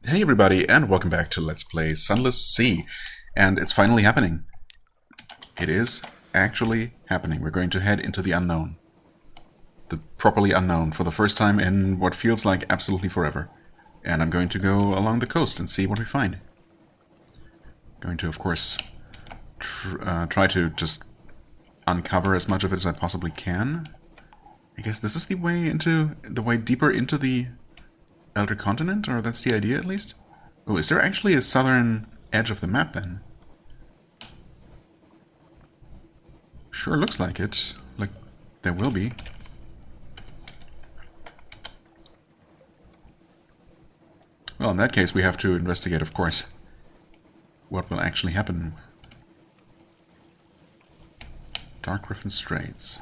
Hey everybody, and welcome back to Let's Play Sunless C. And it's finally happening. It is actually happening. We're going to head into the unknown. The properly unknown for the first time in what feels like absolutely forever. And I'm going to go along the coast and see what we find. Going to, of course, try to just uncover as much of it as I possibly can. I guess this is the way deeper into the Elder Continent, or that's the idea at least? Oh, is there actually a southern edge of the map then? Sure looks like it. Like, there will be. Well, in that case we have to investigate, of course, what will actually happen. Dark Griffin Straits.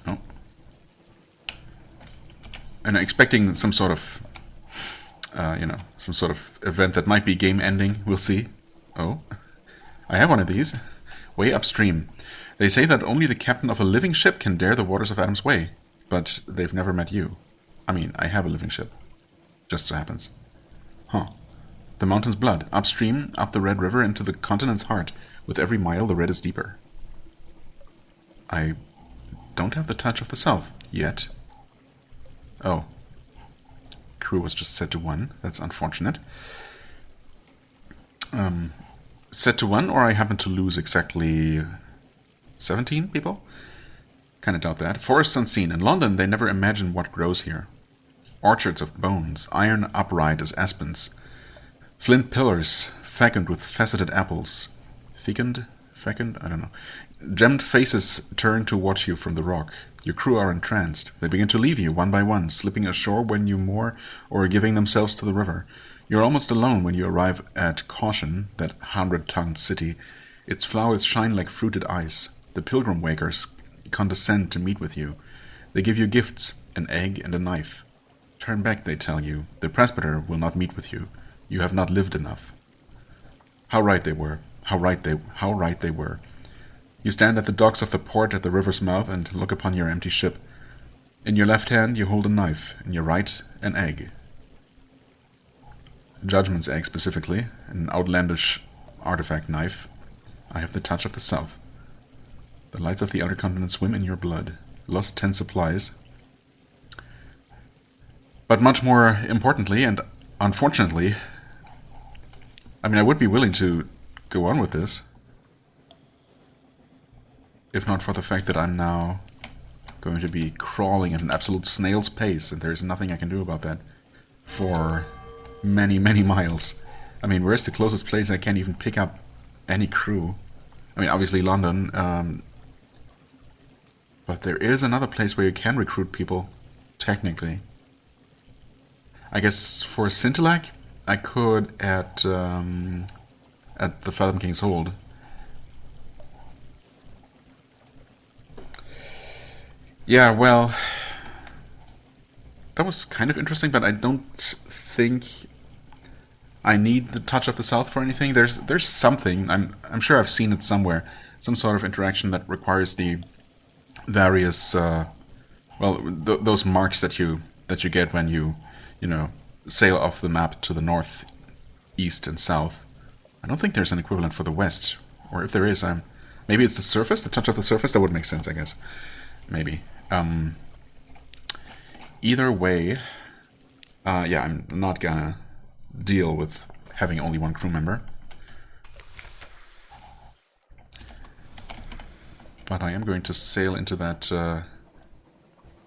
Oh. And expecting some sort of, some sort of event that might be game-ending. We'll see. Oh, I have one of these. Way upstream. They say that only the captain of a living ship can dare the waters of Adam's Way, but they've never met you. I mean, I have a living ship. Just so happens. Huh. The mountain's blood. Upstream, up the Red River, into the continent's heart. With every mile, the red is deeper. I don't have the touch of the south, yet. Oh. Crew was just set to 1. That's unfortunate. Set to 1, or I happen to lose exactly 17 people? Kinda doubt that. Forests unseen. In London, they never imagine what grows here. Orchards of bones, iron upright as aspens. Flint pillars, fecund with faceted apples. Fecund? I don't know. Gemmed faces turn to watch you from the rock. Your crew are entranced. They begin to leave you, one by one, slipping ashore when you moor or giving themselves to the river. You're almost alone when you arrive at Caution, that 100-ton city. Its flowers shine like fruited ice. The pilgrim wakers condescend to meet with you. They give you gifts, an egg and a knife. Turn back, they tell you. The presbyter will not meet with you. You have not lived enough. How right they were. How right they were. You stand at the docks of the port at the river's mouth and look upon your empty ship. In your left hand you hold a knife, in your right an egg. Judgment's egg specifically, an outlandish artifact knife. I have the touch of the south. The lights of the outer continent swim in your blood. Lost 10 supplies. But much more importantly, and unfortunately, I would be willing to go on with this, if not for the fact that I'm now going to be crawling at an absolute snail's pace, and there's nothing I can do about that for many, many miles. I mean, where's the closest place I can't even pick up any crew? I mean, obviously London, but there is another place where you can recruit people, technically. I guess for Scintillac, I could at the Fathom King's Hold. Yeah, well, that was kind of interesting, but I don't think I need the touch of the south for anything. There's something, I'm sure I've seen it somewhere, some sort of interaction that requires the various those marks that you get when you sail off the map to the north, east, and south. I don't think there's an equivalent for the west, or if there is, maybe it's the surface, the touch of the surface. That would make sense, I guess. Maybe. Either way, yeah, I'm not gonna deal with having only one crew member. But I am going to sail into that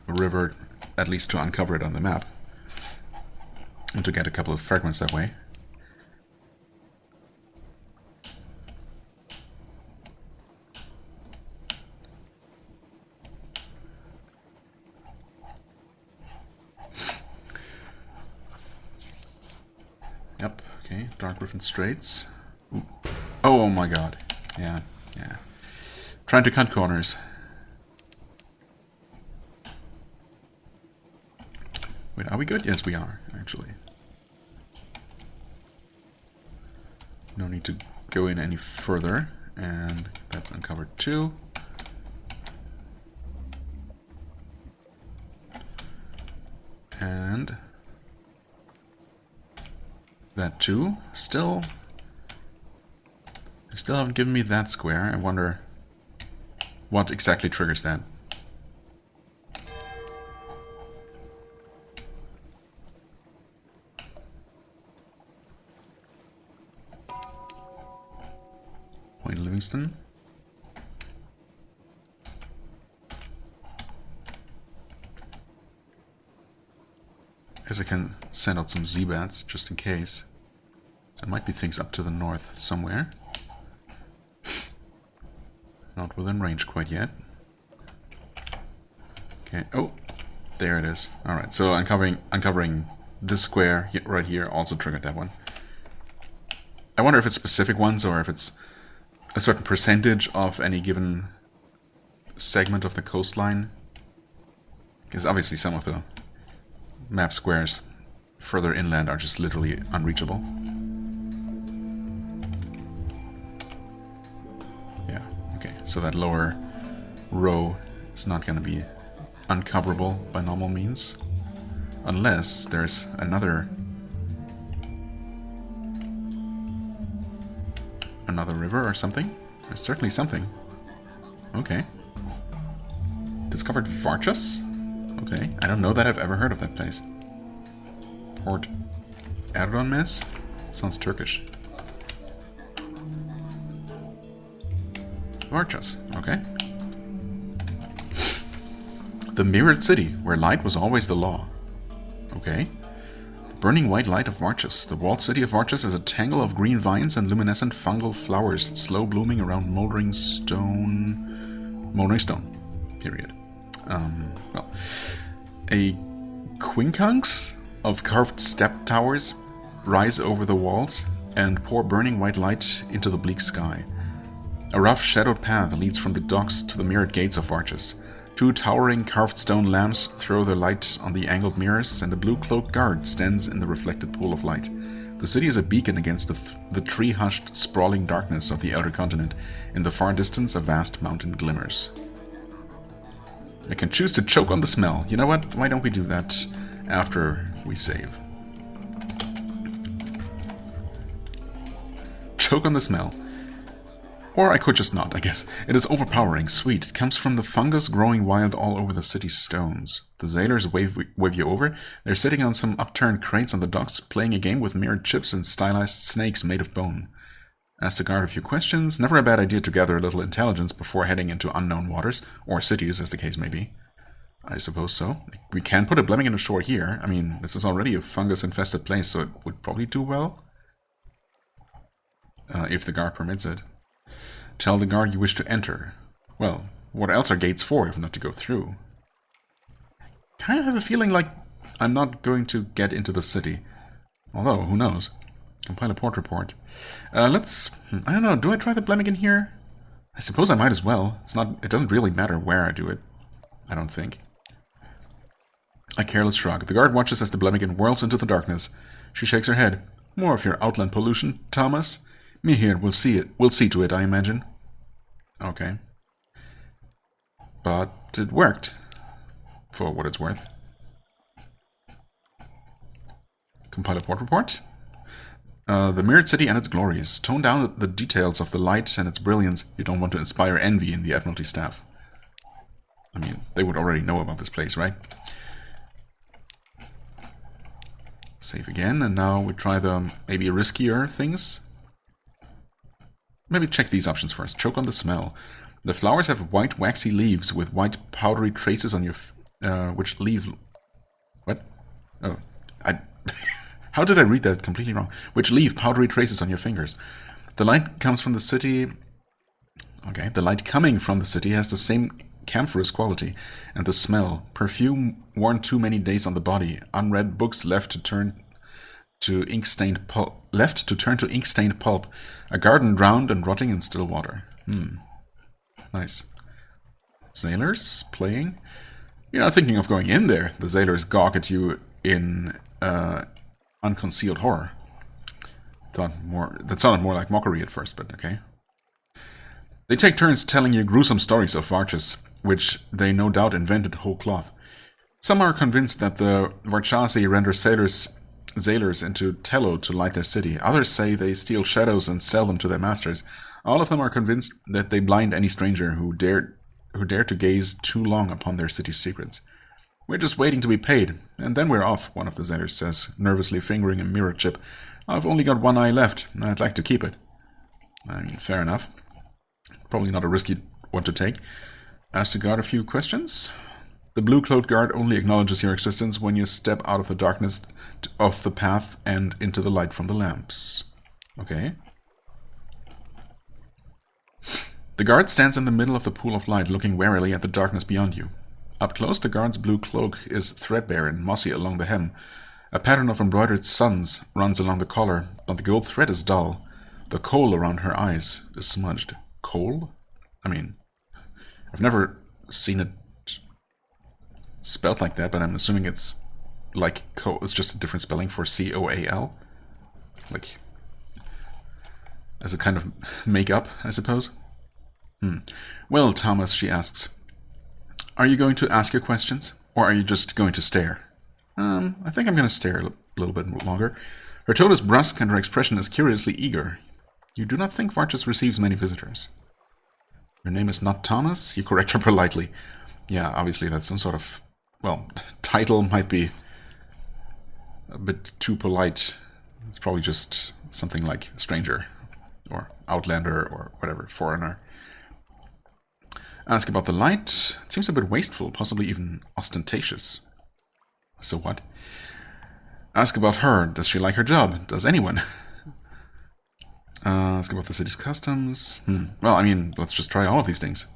river, at least to uncover it on the map. And to get a couple of fragments that way. Yep, okay, Dark Griffin Straits. Ooh. Oh my god. Yeah. Trying to cut corners. Wait, are we good? Yes, we are, actually. No need to go in any further, and that's uncovered too. And that too. Still, they still haven't given me that square. I wonder what exactly triggers that. Point Livingston. Guess I can send out some Z-bats just in case. There might be things up to the north somewhere. Not within range quite yet. Okay. Oh, there it is. All right. So uncovering this square right here also triggered that one. I wonder if it's specific ones or if it's a certain percentage of any given segment of the coastline. Because obviously some of the map squares further inland are just literally unreachable. Yeah, okay. So that lower row is not going to be uncoverable by normal means. Unless there's another river or something. There's certainly something. Okay. Discovered Varchas? Okay, I don't know that I've ever heard of that place. Port Erdogan Mess? Sounds Turkish. Varchas, okay. The Mirrored City, where light was always the law. Okay. Burning white light of Varchas. The walled city of Varchas is a tangle of green vines and luminescent fungal flowers, slow blooming around moldering stone. Period. Well, a quincunx of carved step towers rise over the walls and pour burning white light into the bleak sky. A rough shadowed path leads from the docks to the mirrored gates of Varchas. Two towering carved stone lamps throw their light on the angled mirrors, and a blue-cloaked guard stands in the reflected pool of light. The city is a beacon against the tree-hushed, sprawling darkness of the outer continent. In the far distance, a vast mountain glimmers. I can choose to choke on the smell. You know what? Why don't we do that after we save? Choke on the smell. Or I could just not, I guess. It is overpowering, sweet. It comes from the fungus growing wild all over the city's stones. The sailors wave you over. They're sitting on some upturned crates on the docks, playing a game with mirrored chips and stylized snakes made of bone. Ask the guard a few questions. Never a bad idea to gather a little intelligence before heading into unknown waters, or cities, as the case may be. I suppose so. We can put a Blemmingen ashore here. I mean, this is already a fungus-infested place, so it would probably do well. If the guard permits it. Tell the guard you wish to enter. Well, what else are gates for if not to go through? Kind of have a feeling like I'm not going to get into the city. Although, who knows? Compile a port report. I don't know, do I try the Blemmingen here? I suppose I might as well. It doesn't really matter where I do it. I don't think. A careless shrug. The guard watches as the Blemmingen whirls into the darkness. She shakes her head. More of your outland pollution, Thomas. Me here will see it. We'll see to it, I imagine. Okay. But it worked. For what it's worth. Compile a port report. The mirrored city and its glories. Tone down the details of the light and its brilliance. You don't want to inspire envy in the Admiralty staff. I mean, they would already know about this place, right? Save again, and now we try the maybe riskier things. Maybe check these options first. Choke on the smell. The flowers have white waxy leaves with white powdery traces on your which leave... What? Oh, how did I read that completely wrong? Which leave powdery traces on your fingers. The light comes from the city... Okay, the light coming from the city has the same camphorous quality. And the smell. Perfume worn too many days on the body. Unread books left to turn to ink-stained pulp. A garden drowned and rotting in still water. Nice. Sailors playing. You're not thinking of going in there. The sailors gawk at you in unconcealed horror. That sounded more like mockery at first, but okay. They take turns telling you gruesome stories of Varchas, which they no doubt invented whole cloth. Some are convinced that the Varchasi render sailors into tallow to light their city. Others say they steal shadows and sell them to their masters. All of them are convinced that they blind any stranger who dare to gaze too long upon their city's secrets. We're just waiting to be paid, and then we're off, one of the sailors says, nervously fingering a mirror chip. I've only got one eye left, and I'd like to keep it. I mean, fair enough. Probably not a risky one to take. Ask the guard a few questions. The blue-cloaked guard only acknowledges your existence when you step out of the darkness of the path and into the light from the lamps. Okay. The guard stands in the middle of the pool of light, looking warily at the darkness beyond you. Up close, the guard's blue cloak is threadbare and mossy along the hem. A pattern of embroidered suns runs along the collar, but the gold thread is dull. The kohl around her eyes is smudged. Kohl? I mean, I've never seen it spelled like that, but I'm assuming it's like it's just a different spelling for C-O-A-L. Like, as a kind of make-up, I suppose. Well, Thomas, she asks, are you going to ask your questions, or are you just going to stare? I think I'm going to stare a little bit longer. Her tone is brusque and her expression is curiously eager. You do not think Varchas receives many visitors. Your name is not Thomas? You correct her politely. Yeah, obviously that's some sort of, well, title might be a bit too polite. It's probably just something like stranger, or outlander, or whatever, foreigner. Ask about the light. It seems a bit wasteful, possibly even ostentatious. So what? Ask about her. Does she like her job? Does anyone? Ask about the city's customs. Well, I mean, let's just try all of these things.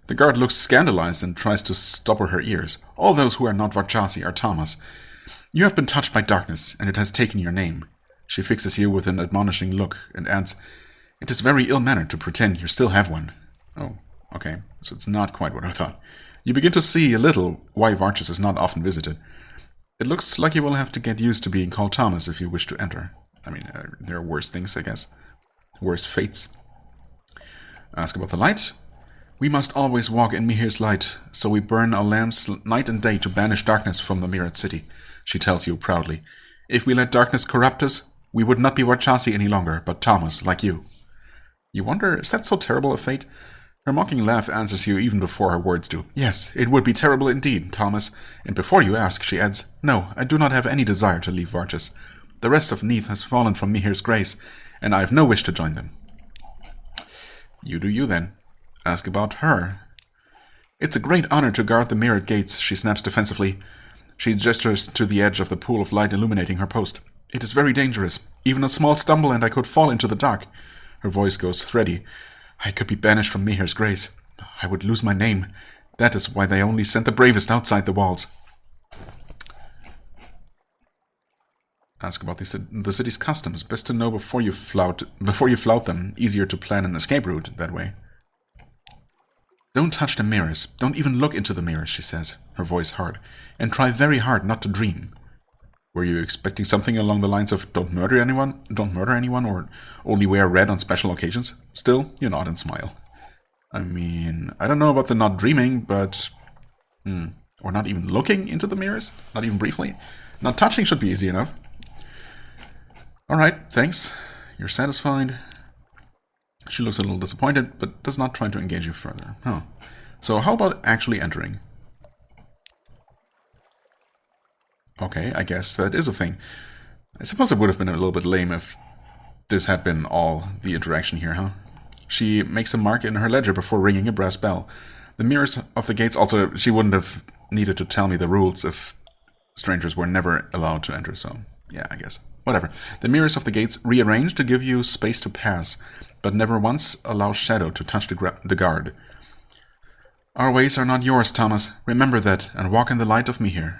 The guard looks scandalized and tries to stopper her ears. All those who are not Varchasi are Thomas. You have been touched by darkness, and it has taken your name. She fixes you with an admonishing look and adds, it is very ill-mannered to pretend you still have one. Oh, okay, so it's not quite what I thought. You begin to see a little why Varchas is not often visited. It looks like you will have to get used to being called Thomas if you wish to enter. I mean, there are worse things, I guess. Worse fates. Ask about the light. We must always walk in Mihir's light, so we burn our lamps night and day to banish darkness from the mirrored city, she tells you proudly. If we let darkness corrupt us, we would not be Varchasi any longer, but Thomas, like you. You wonder, is that so terrible a fate? Her mocking laugh answers you even before her words do. Yes, it would be terrible indeed, Thomas. And before you ask, she adds, no, I do not have any desire to leave Varchas. The rest of Neath has fallen from Mihir's grace, and I have no wish to join them. You do you, then. Ask about her. It's a great honor to guard the mirrored gates, she snaps defensively. She gestures to the edge of the pool of light illuminating her post. It is very dangerous. Even a small stumble and I could fall into the dark. Her voice goes thready. I could be banished from Mihir's grace. I would lose my name. That is why they only sent the bravest outside the walls. Ask about the city's customs. Best to know before you flout them. Easier to plan an escape route that way. Don't touch the mirrors. Don't even look into the mirrors, she says, her voice hard. And try very hard not to dream. Were you expecting something along the lines of don't murder anyone, or only wear red on special occasions? Still, you nod and smile. I mean, I don't know about the not dreaming, but... or not even looking into the mirrors? Not even briefly? Not touching should be easy enough. Alright, thanks. You're satisfied. She looks a little disappointed, but does not try to engage you further. Huh. So how about actually entering? Okay, I guess that is a thing. I suppose it would have been a little bit lame if this had been all the interaction here, huh? She makes a mark in her ledger before ringing a brass bell. The mirrors of the gates also, she wouldn't have needed to tell me the rules if strangers were never allowed to enter, so yeah, I guess. Whatever. The mirrors of the gates rearrange to give you space to pass, but never once allow shadow to touch the guard. Our ways are not yours, Thomas. Remember that, and walk in the light of Mihir.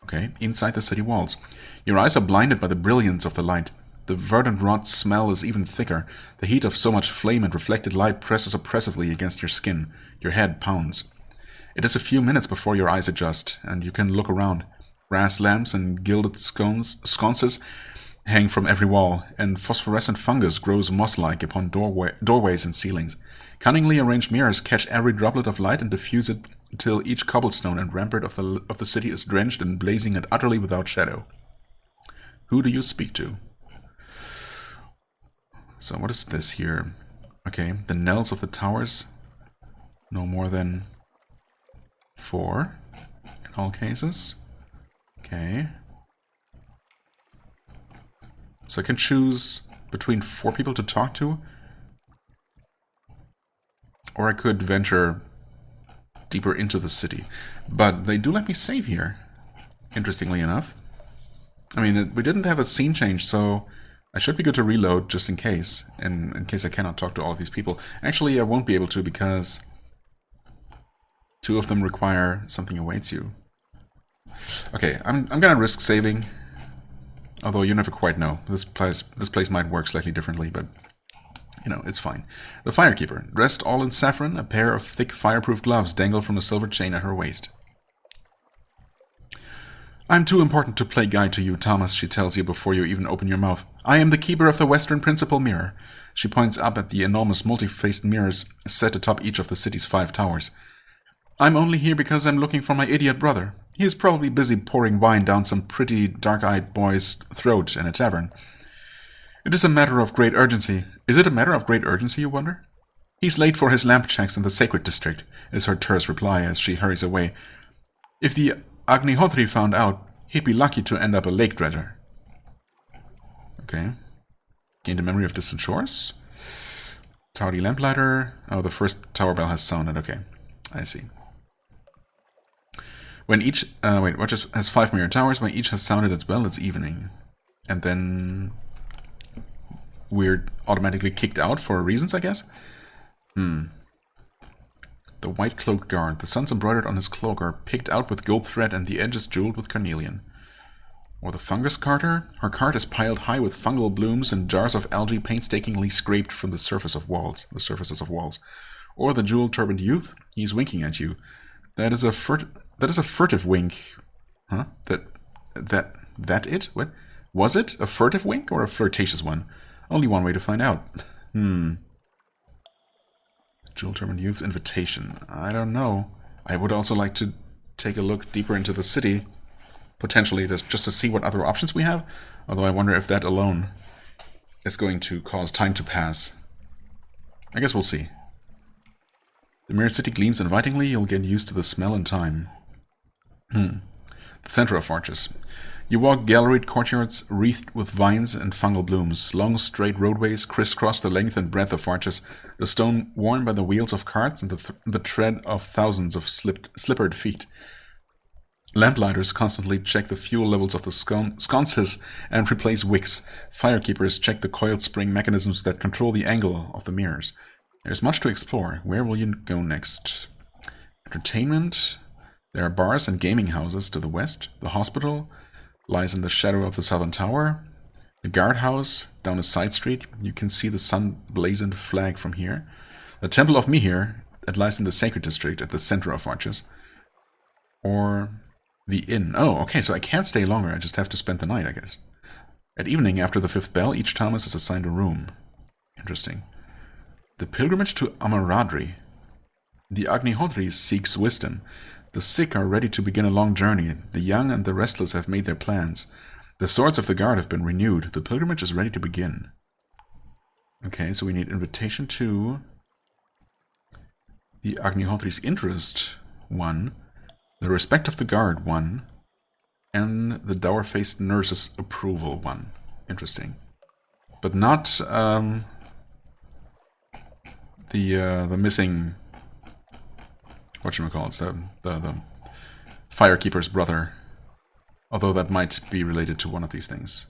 Okay, inside the city walls. Your eyes are blinded by the brilliance of the light. The verdant rot smell is even thicker. The heat of so much flame and reflected light presses oppressively against your skin. Your head pounds. It is a few minutes before your eyes adjust, and you can look around. Brass lamps and gilded sconces hang from every wall, and phosphorescent fungus grows moss-like upon doorways and ceilings. Cunningly arranged mirrors catch every droplet of light and diffuse it until each cobblestone and rampart of the city is drenched and blazing and utterly without shadow. Who do you speak to? So what is this here? Okay, the knells of the towers. No more than 4 in all cases. Okay. So I can choose between 4 people to talk to. Or I could venture deeper into the city. But they do let me save here, interestingly enough. I mean, we didn't have a scene change, so I should be good to reload just in case. In case I cannot talk to all of these people. Actually, I won't be able to because 2 of them require something awaits you. Okay, I'm gonna risk saving. Although you never quite know. This place might work slightly differently, but you know, it's fine. The Firekeeper, dressed all in saffron, a pair of thick fireproof gloves dangle from a silver chain at her waist. I'm too important to play guide to you, Thomas, she tells you before you even open your mouth. I am the keeper of the Western Principal Mirror. She points up at the enormous multi-faced mirrors set atop each of the city's 5 towers. I'm only here because I'm looking for my idiot brother. He is probably busy pouring wine down some pretty dark-eyed boy's throat in a tavern. It is a matter of great urgency. Is it a matter of great urgency, you wonder? He's late for his lamp checks in the Sacred District, is her terse reply as she hurries away. If the Agnihotri found out, he'd be lucky to end up a lake dredger. Okay. Gained a memory of distant shores. Tardy lamplighter. Oh, the first tower bell has sounded. Okay, I see. When each... what has 5 mirror towers. When each has sounded its bell, it's evening. And then... we're automatically kicked out for reasons, I guess? The white-cloaked guard. The suns embroidered on his cloak are picked out with gold thread and the edges jeweled with carnelian. Or the fungus carter. Her cart is piled high with fungal blooms and jars of algae painstakingly scraped from the surfaces of walls. Or the jewel-turbaned youth. He's winking at you. That is a furtive wink. Huh? That it? What? Was it a furtive wink or a flirtatious one? Only one way to find out. Jewel-turbaned youth's invitation. I don't know. I would also like to take a look deeper into the city. Potentially, just to see what other options we have. Although I wonder if that alone is going to cause time to pass. I guess we'll see. The mirrored city gleams invitingly. You'll get used to the smell in time. The center of arches. You walk galleried courtyards wreathed with vines and fungal blooms. Long, straight roadways crisscross the length and breadth of arches, the stone worn by the wheels of carts and the tread of thousands of slippered feet. Lamplighters constantly check the fuel levels of the sconces and replace wicks. Firekeepers check the coiled spring mechanisms that control the angle of the mirrors. There's much to explore. Where will you go next? Entertainment. There are bars and gaming houses to the west. The hospital lies in the shadow of the southern tower. The guardhouse down a side street. You can see the sun-blazoned flag from here. The Temple of Mihir, that lies in the Sacred District at the center of arches. Or the inn. Oh, okay, so I can't stay longer. I just have to spend the night, I guess. At evening, after the 5th bell, each Thomas is assigned a room. Interesting. The pilgrimage to Amaradri. The Agnihotri seeks wisdom. The sick are ready to begin a long journey. The young and the restless have made their plans. The swords of the guard have been renewed. The pilgrimage is ready to begin. Okay, so we need invitation to the Agnihotri's interest, 1. The respect of the guard, 1. And the dour-faced nurse's approval, 1. Interesting. But not the missing... whatchamacallit, the Firekeeper's brother. Although that might be related to one of these things.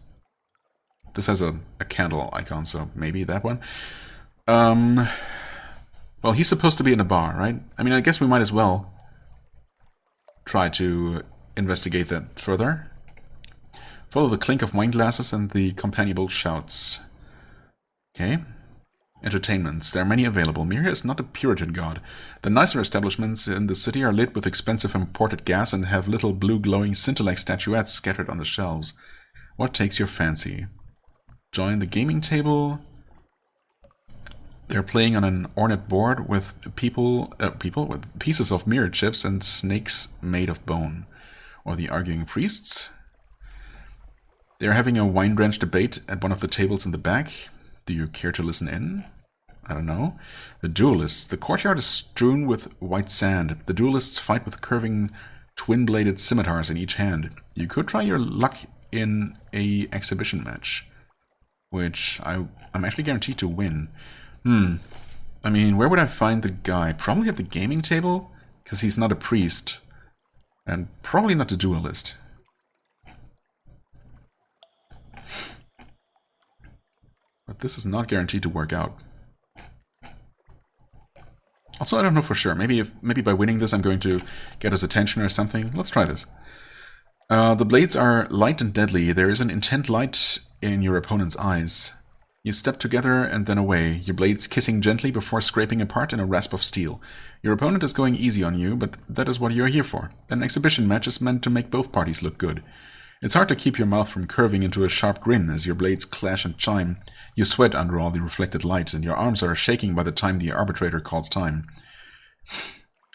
This has a candle icon, so maybe that one. Well, he's supposed to be in a bar, right? I mean, I guess we might as well try to investigate that further. Follow the clink of wine glasses and the companionable shouts. Okay. Entertainments. There are many available. Mihir is not a Puritan god. The nicer establishments in the city are lit with expensive imported gas and have little blue glowing scintillate statuettes scattered on the shelves. What takes your fancy? Join the gaming table. They're playing on an ornate board with people with pieces of mirror chips and snakes made of bone. Or the arguing priests. They're having a wine-drenched debate at one of the tables in the back. Do you care to listen in? I don't know. The duelists. The courtyard is strewn with white sand. The duelists fight with curving twin-bladed scimitars in each hand. You could try your luck in a exhibition match, which I'm actually guaranteed to win. I mean, where would I find the guy? Probably at the gaming table, because he's not a priest, and probably not the duelist. But this is not guaranteed to work out. Also, I don't know for sure. Maybe by winning this I'm going to get his attention or something. Let's try this. The blades are light and deadly. There is an intent light in your opponent's eyes. You step together and then away, your blades kissing gently before scraping apart in a rasp of steel. Your opponent is going easy on you, but that is what you are here for. An exhibition match is meant to make both parties look good. It's hard to keep your mouth from curving into a sharp grin as your blades clash and chime. You sweat under all the reflected light, and your arms are shaking by the time the arbitrator calls time.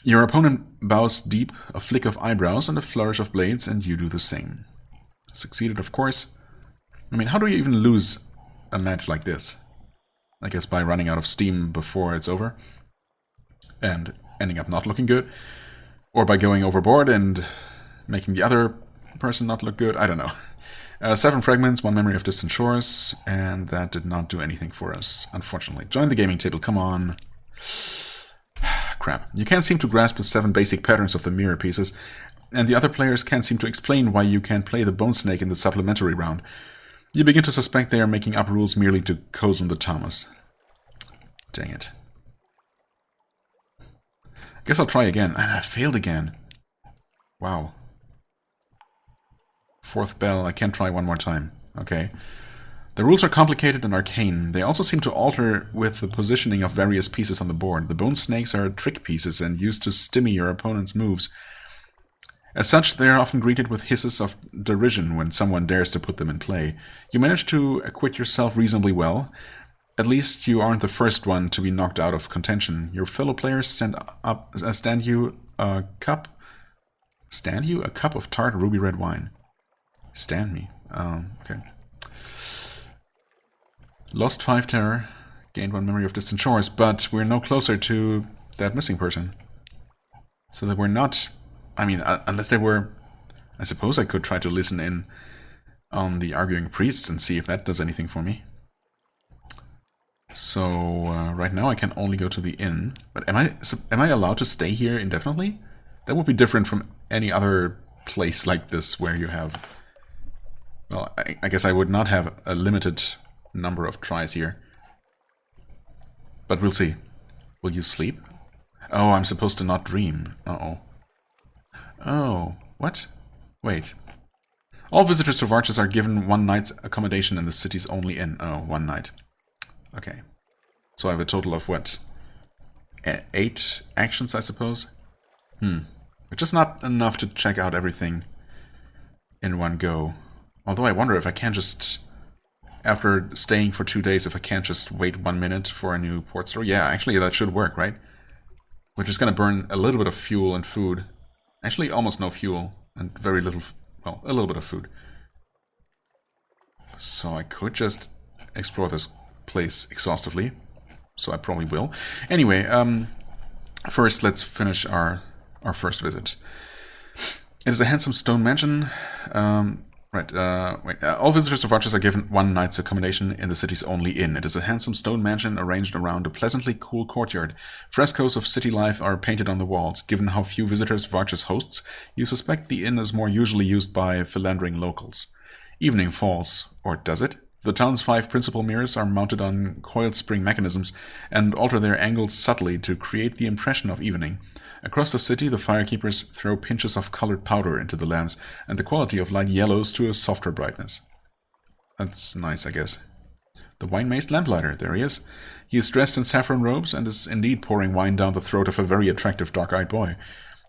Your opponent bows deep, a flick of eyebrows and a flourish of blades, and you do the same. Succeeded, of course. I mean, how do you even lose a match like this? I guess by running out of steam before it's over, and ending up not looking good, or by going overboard and making the other person not look good. I don't know. 7 fragments, 1 memory of distant shores, and that did not do anything for us, unfortunately. Join the gaming table, come on. Crap. You can't seem to grasp the 7 basic patterns of the mirror pieces, and the other players can't seem to explain why you can't play the bone snake in the supplementary round. You begin to suspect they are making up rules merely to cozen the Thomas. Dang it. Guess I'll try again. And I failed again. Wow. 4th bell. I can't try one more time. Okay. The rules are complicated and arcane. They also seem to alter with the positioning of various pieces on the board. The bone snakes are trick pieces and used to stymie your opponent's moves. As such, they are often greeted with hisses of derision when someone dares to put them in play. You manage to acquit yourself reasonably well. At least you aren't the first one to be knocked out of contention. Your fellow players stand you a cup of tart ruby red wine. Stand me. Okay. Lost 5 terror, gained 1 memory of distant shores, but we're no closer to that missing person. So that we're not... I mean, unless they were... I suppose I could try to listen in on the arguing priests and see if that does anything for me. So, right now I can only go to the inn. But am I allowed to stay here indefinitely? That would be different from any other place like this where you have... Well, I guess I would not have a limited number of tries here. But we'll see. Will you sleep? Oh, I'm supposed to not dream. Uh-oh. Oh, what? Wait. All visitors to Varches are given 1 night's accommodation in the city's only inn. Oh, 1 night. Okay. So I have a total of what? 8 actions, I suppose? Which is not enough to check out everything in one go. Although I wonder if I can just... After staying for 2 days, if I can't just wait 1 minute for a new port store. Yeah, actually that should work, right? We're just gonna burn a little bit of fuel and food. Actually, almost no fuel and very little, well, a little bit of food. So I could just explore this place exhaustively. So I probably will. Anyway, first let's finish our first visit. It is a handsome stone mansion. All visitors to Varches are given 1 night's accommodation in the city's only inn. It is a handsome stone mansion arranged around a pleasantly cool courtyard. Frescoes of city life are painted on the walls. Given how few visitors Varches hosts, you suspect the inn is more usually used by philandering locals. Evening falls, or does it? The town's 5 principal mirrors are mounted on coiled spring mechanisms and alter their angles subtly to create the impression of evening. Across the city, the firekeepers throw pinches of colored powder into the lamps, and the quality of light yellows to a softer brightness. That's nice, I guess. The wine-maced lamplighter, there he is. He is dressed in saffron robes and is indeed pouring wine down the throat of a very attractive dark-eyed boy.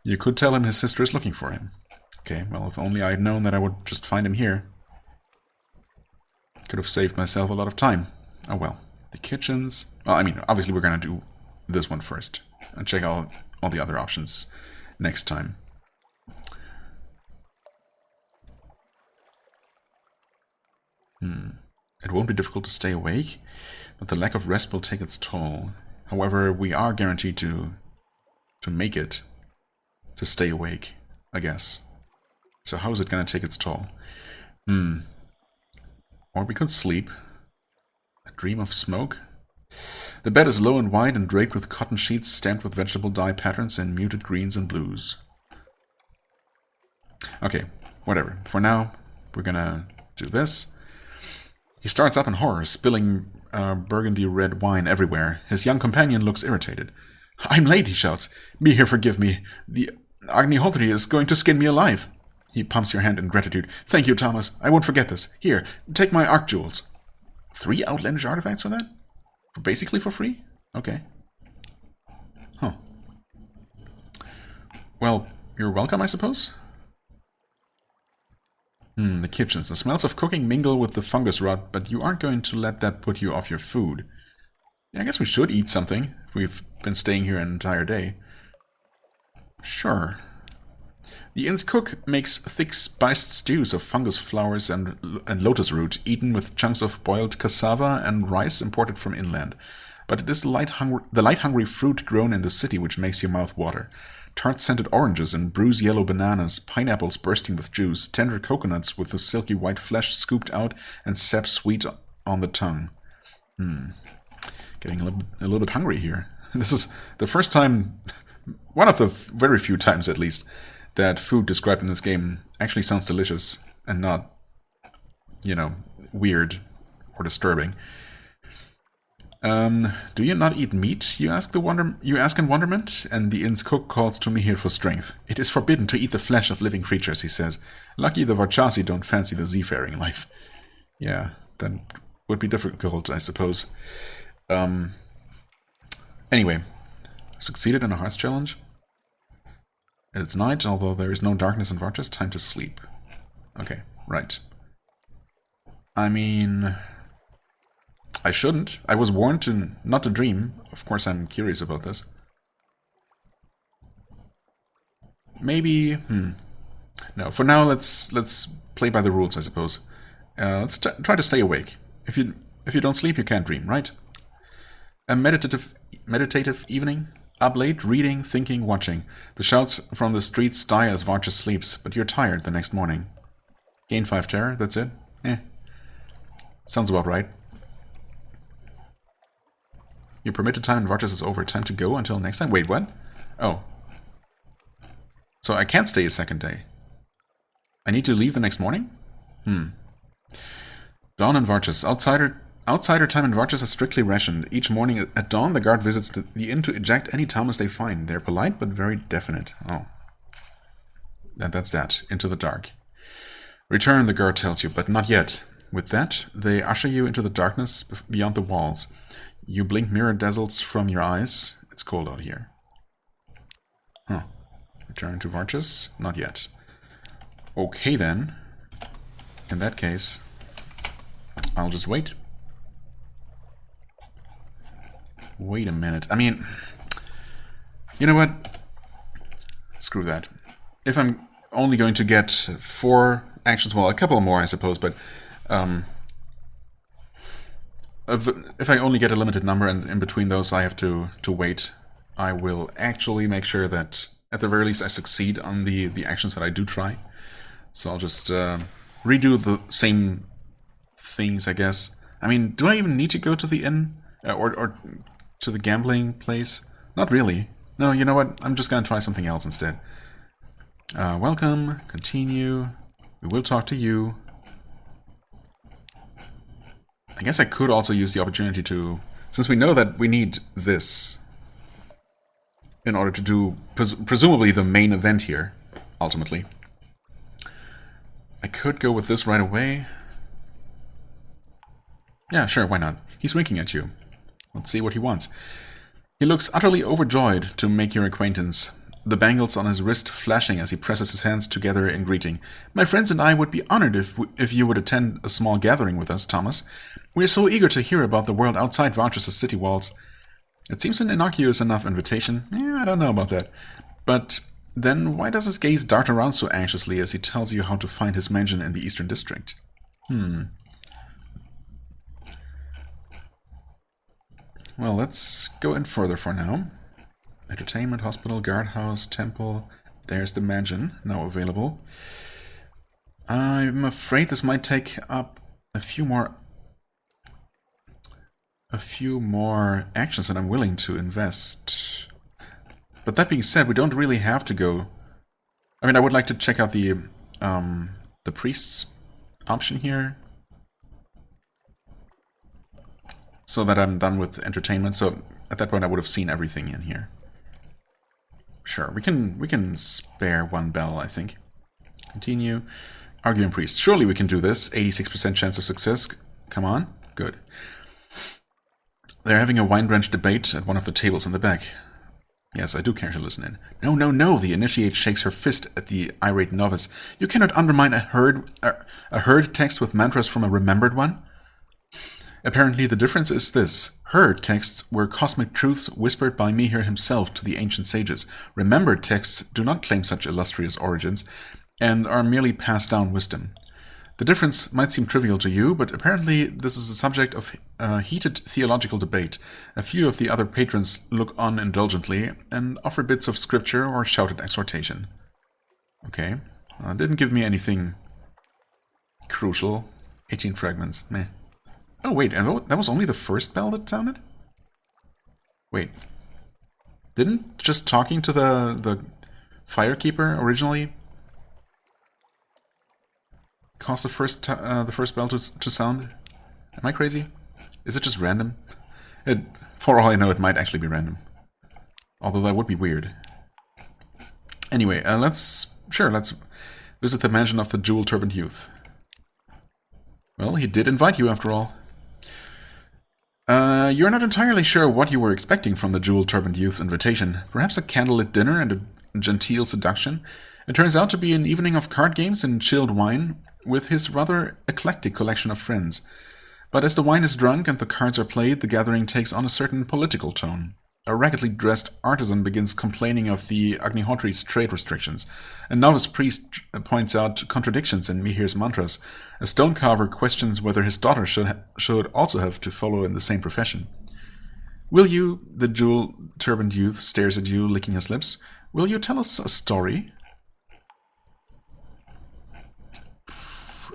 You could tell him his sister is looking for him. Okay, well, if only I had known that I would just find him here. Could have saved myself a lot of time. Oh well. The kitchens. Well, I mean, obviously we're going to do this one first. And check out all the other options next time. It won't be difficult to stay awake, but the lack of rest will take its toll. However, we are guaranteed to make it, to stay awake, I guess. So how is it going to take its toll? Or we could sleep. A dream of smoke? The bed is low and wide and draped with cotton sheets stamped with vegetable dye patterns in muted greens and blues. Okay, whatever. For now, we're gonna do this. He starts up in horror, spilling burgundy red wine everywhere. His young companion looks irritated. "I'm late," he shouts. "Be here, forgive me. The Agnihotri is going to skin me alive." He pumps your hand in gratitude. "Thank you, Thomas. I won't forget this. Here, take my arc jewels." 3 outlandish artifacts for that? Basically for free? Okay. Huh. Well, you're welcome, I suppose? The kitchens. The smells of cooking mingle with the fungus rot, but you aren't going to let that put you off your food. Yeah, I guess we should eat something. We've been staying here an entire day. Sure. The inn's cook makes thick spiced stews of fungus flowers and lotus root, eaten with chunks of boiled cassava and rice imported from inland. But it is the light-hungry fruit grown in the city which makes your mouth water. Tart-scented oranges and bruised yellow bananas, pineapples bursting with juice, tender coconuts with the silky white flesh scooped out and sap sweet on the tongue. Getting a little bit hungry here. This is the first time, one of the very few times at least, that food described in this game actually sounds delicious and not, weird or disturbing. Do you not eat meat? You ask in wonderment, and the inn's cook calls to me here for strength. It is forbidden to eat the flesh of living creatures, he says. Lucky the Varchasi don't fancy the seafaring life. Yeah, that would be difficult, I suppose. Anyway, succeeded in a hearts challenge. It's night, although there is no darkness in Varchas. Time to sleep. Okay, right. I mean, I shouldn't. I was warned not to dream. Of course, I'm curious about this. Maybe. No, for now, let's play by the rules, I suppose. Let's try to stay awake. If you don't sleep, you can't dream, right? A meditative evening. Up late, reading, thinking, watching. The shouts from the streets die as Varchas sleeps, but you're tired the next morning. Gain 5 terror, that's it? Sounds about right. Your permitted time in Varchas is over. Time to go until next time. Wait, what? Oh. So I can't stay a second day. I need to leave the next morning? Dawn in Varchas. Outsider time in Varchas is strictly rationed. Each morning at dawn, the guard visits the inn to eject any Thomas they find. They're polite, but very definite. Oh. That's that. Into the dark. Return, the guard tells you, but not yet. With that, they usher you into the darkness beyond the walls. You blink mirror dazzles from your eyes. It's cold out here. Huh. Return to Varchas? Not yet. Okay, then. In that case, I'll just wait. Wait a minute. I mean, you know what? Screw that. If I'm only going to get 4 actions, well, a couple more, I suppose, but if I only get a limited number and in between those I have to wait, I will actually make sure that at the very least I succeed on the actions that I do try. So I'll just redo the same things, I guess. I mean, do I even need to go to the inn? Or to the gambling place? Not really. No, you know what? I'm just going to try something else instead. Welcome. Continue. We will talk to you. I guess I could also use the opportunity to... Since we know that we need this in order to do presumably the main event here, ultimately. I could go with this right away. Yeah, sure, why not? He's winking at you. Let's see what he wants. He looks utterly overjoyed to make your acquaintance, the bangles on his wrist flashing as he presses his hands together in greeting. My friends and I would be honored if you would attend a small gathering with us, Thomas. We're so eager to hear about the world outside Voucher's city walls. It seems an innocuous enough invitation. I don't know about that. But then why does his gaze dart around so anxiously as he tells you how to find his mansion in the Eastern District? Well, let's go in further for now. Entertainment, hospital, guardhouse, temple. There's the mansion, now available. I'm afraid this might take up a few more actions that I'm willing to invest. But that being said, we don't really have to go. I mean, I would like to check out the priest's option here, so that I'm done with entertainment. So at that point, I would have seen everything in here. Sure, we can spare one bell, I think. Continue. Arguing priest. Surely we can do this. 86% chance of success. Come on. Good. They're having a wine-drenched debate at one of the tables in the back. Yes, I do care to listen in. No, no, no, the initiate shakes her fist at the irate novice. You cannot undermine a heard text with mantras from a remembered one? Apparently the difference is this. Heard texts were cosmic truths whispered by Mihir himself to the ancient sages. Remembered texts do not claim such illustrious origins, and are merely passed down wisdom. The difference might seem trivial to you, but apparently this is a subject of heated theological debate. A few of the other patrons look on indulgently and offer bits of scripture or shouted exhortation. Okay. Didn't give me anything crucial. 18 fragments. Meh. Oh, wait, and that was only the first bell that sounded? Wait. Didn't just talking to the firekeeper originally cause the first bell to sound? Am I crazy? Is it just random? For all I know, it might actually be random. Although that would be weird. Anyway, let's visit the mansion of the jewel-turbaned youth. Well, he did invite you after all. You're not entirely sure what you were expecting from the jewel-turbaned youth's invitation. Perhaps a candlelit dinner and a genteel seduction? It turns out to be an evening of card games and chilled wine with his rather eclectic collection of friends. But as the wine is drunk and the cards are played, the gathering takes on a certain political tone. A raggedly dressed artisan begins complaining of the Agnihotri's trade restrictions. A novice priest points out contradictions in Mihir's mantras. A stonecarver questions whether his daughter should also have to follow in the same profession. Will you, the jewel-turbaned youth stares at you, licking his lips, will you tell us a story?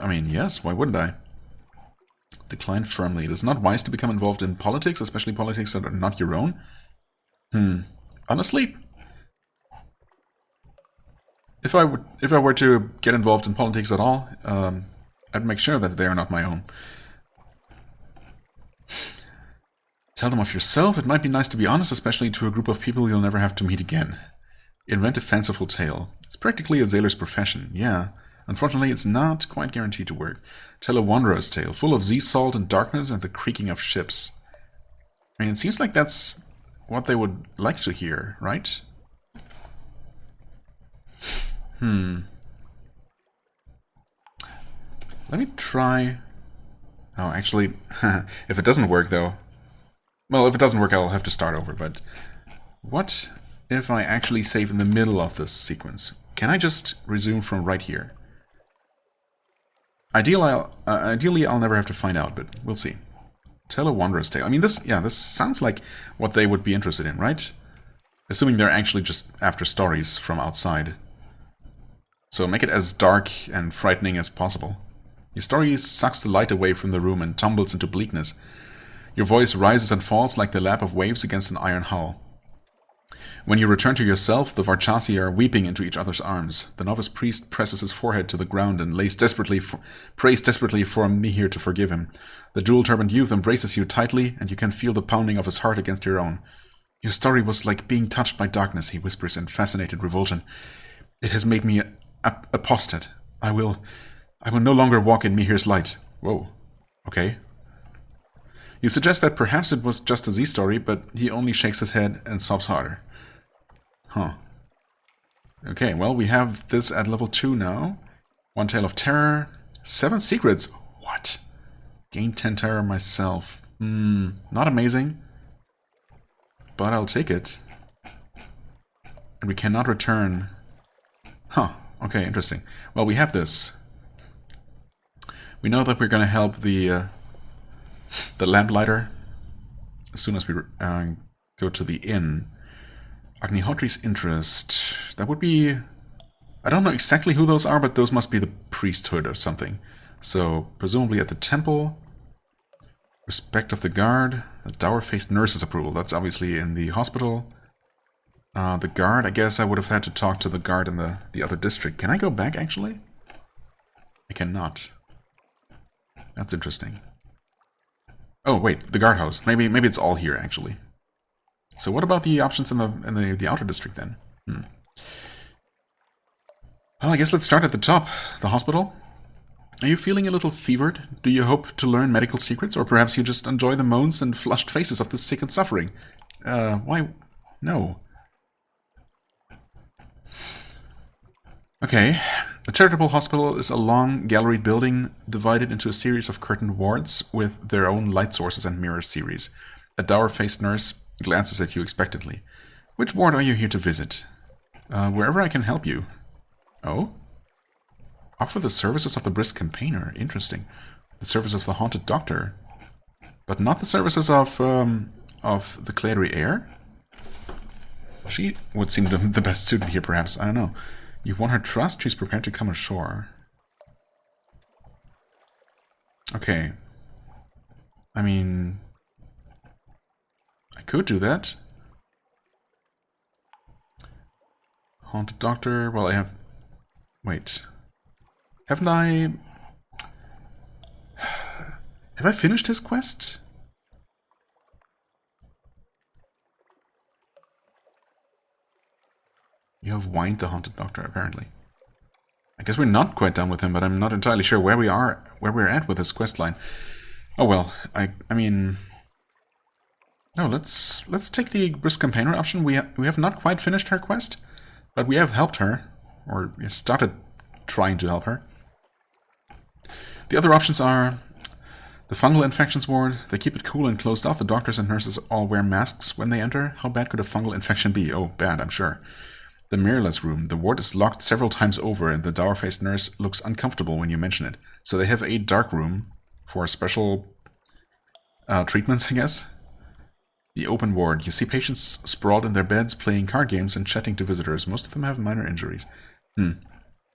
I mean, yes, why wouldn't I? Decline firmly. It is not wise to become involved in politics, especially politics that are not your own. Honestly, if I were to get involved in politics at all, I'd make sure that they are not my own. Tell them of yourself. It might be nice to be honest, especially to a group of people you'll never have to meet again. Invent a fanciful tale. It's practically a sailor's profession, yeah. Unfortunately, it's not quite guaranteed to work. Tell a wanderer's tale, full of sea salt and darkness and the creaking of ships. I mean, it seems like that's what they would like to hear, right? Let me try... Oh, actually, if it doesn't work, though... Well, if it doesn't work, I'll have to start over, but... What if I actually save in the middle of this sequence? Can I just resume from right here? Ideally, I'll never have to find out, but we'll see. Tell a wanderer's tale. I mean, this sounds like what they would be interested in, right? Assuming they're actually just after stories from outside. So make it as dark and frightening as possible. Your story sucks the light away from the room and tumbles into bleakness. Your voice rises and falls like the lap of waves against an iron hull. When you return to yourself, the Varchasi are weeping into each other's arms. The novice priest presses his forehead to the ground and prays desperately for Mihir to forgive him. The jewel-turbaned youth embraces you tightly, and you can feel the pounding of his heart against your own. Your story was like being touched by darkness, he whispers in fascinated revulsion. It has made me apostate. I will no longer walk in Mihir's light. Whoa. Okay. You suggest that perhaps it was just a Z-story, but he only shakes his head and sobs harder. Huh. Okay, well, we have this at level 2 now. One Tale of Terror. 7 secrets. What? Gain 10 terror myself. Not amazing. But I'll take it. And we cannot return. Huh. Okay, interesting. Well, we have this. We know that we're going to help the lamplighter as soon as we go to the inn. Agnihotri's interest. That would be... I don't know exactly who those are, but those must be the priesthood or something. So, presumably at the temple. Respect of the guard. The dour-faced nurse's approval. That's obviously in the hospital. The guard, I guess I would have had to talk to the guard in the other district. Can I go back, actually? I cannot. That's interesting. Oh, wait, the guardhouse. Maybe it's all here, actually. So what about the options in the outer district, then? Well, I guess let's start at the top. The hospital. Are you feeling a little fevered? Do you hope to learn medical secrets? Or perhaps you just enjoy the moans and flushed faces of the sick and suffering? Why? No. Okay. The charitable hospital is a long, galleried building divided into a series of curtained wards with their own light sources and mirror series. A dour-faced nurse glances at you expectantly. Which ward are you here to visit? Wherever I can help you. Oh? Offer the services of the brisk campaigner. Interesting. The services of the haunted doctor. But not the services of the Clary heir? She would seem the best suited here, perhaps. I don't know. You've won her trust. She's prepared to come ashore. Okay. I mean... I could do that. Haunted doctor. Well, I have... Wait. Haven't I... Have I finished his quest? You have wined the haunted doctor, apparently. I guess we're not quite done with him, but I'm not entirely sure where we're at with this quest line. Oh well, I mean... No, let's take the brisk campaigner option. We have not quite finished her quest, but we have helped her, or started trying to help her. The other options are the fungal infections ward. They keep it cool and closed off. The doctors and nurses all wear masks when they enter. How bad could a fungal infection be? Oh, bad, I'm sure. The mirrorless room. The ward is locked several times over, and the dour-faced nurse looks uncomfortable when you mention it. So they have a dark room for special treatments, I guess. The open ward. You see patients sprawled in their beds, playing card games and chatting to visitors. Most of them have minor injuries.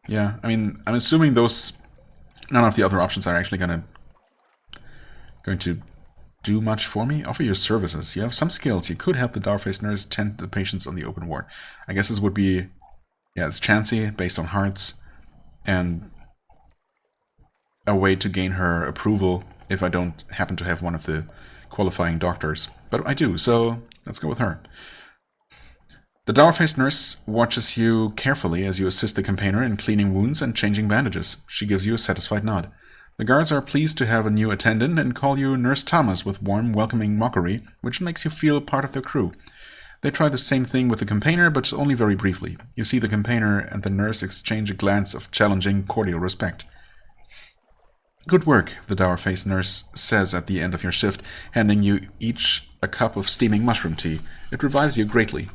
Yeah, I mean, I'm assuming those... None of the other options are actually going to do much for me. Offer your services. You have some skills. You could help the dour-faced nurse tend the patients on the open ward. I guess this would be... Yeah, it's chancy, based on hearts, and a way to gain her approval if I don't happen to have one of the qualifying doctors. But I do, so let's go with her. The dour-faced nurse watches you carefully as you assist the campaigner in cleaning wounds and changing bandages. She gives you a satisfied nod. The guards are pleased to have a new attendant and call you Nurse Thomas with warm, welcoming mockery, which makes you feel part of their crew. They try the same thing with the campaigner, but only very briefly. You see the campaigner and the nurse exchange a glance of challenging, cordial respect. Good work, the dour-faced nurse says at the end of your shift, handing you each a cup of steaming mushroom tea. It revives you greatly.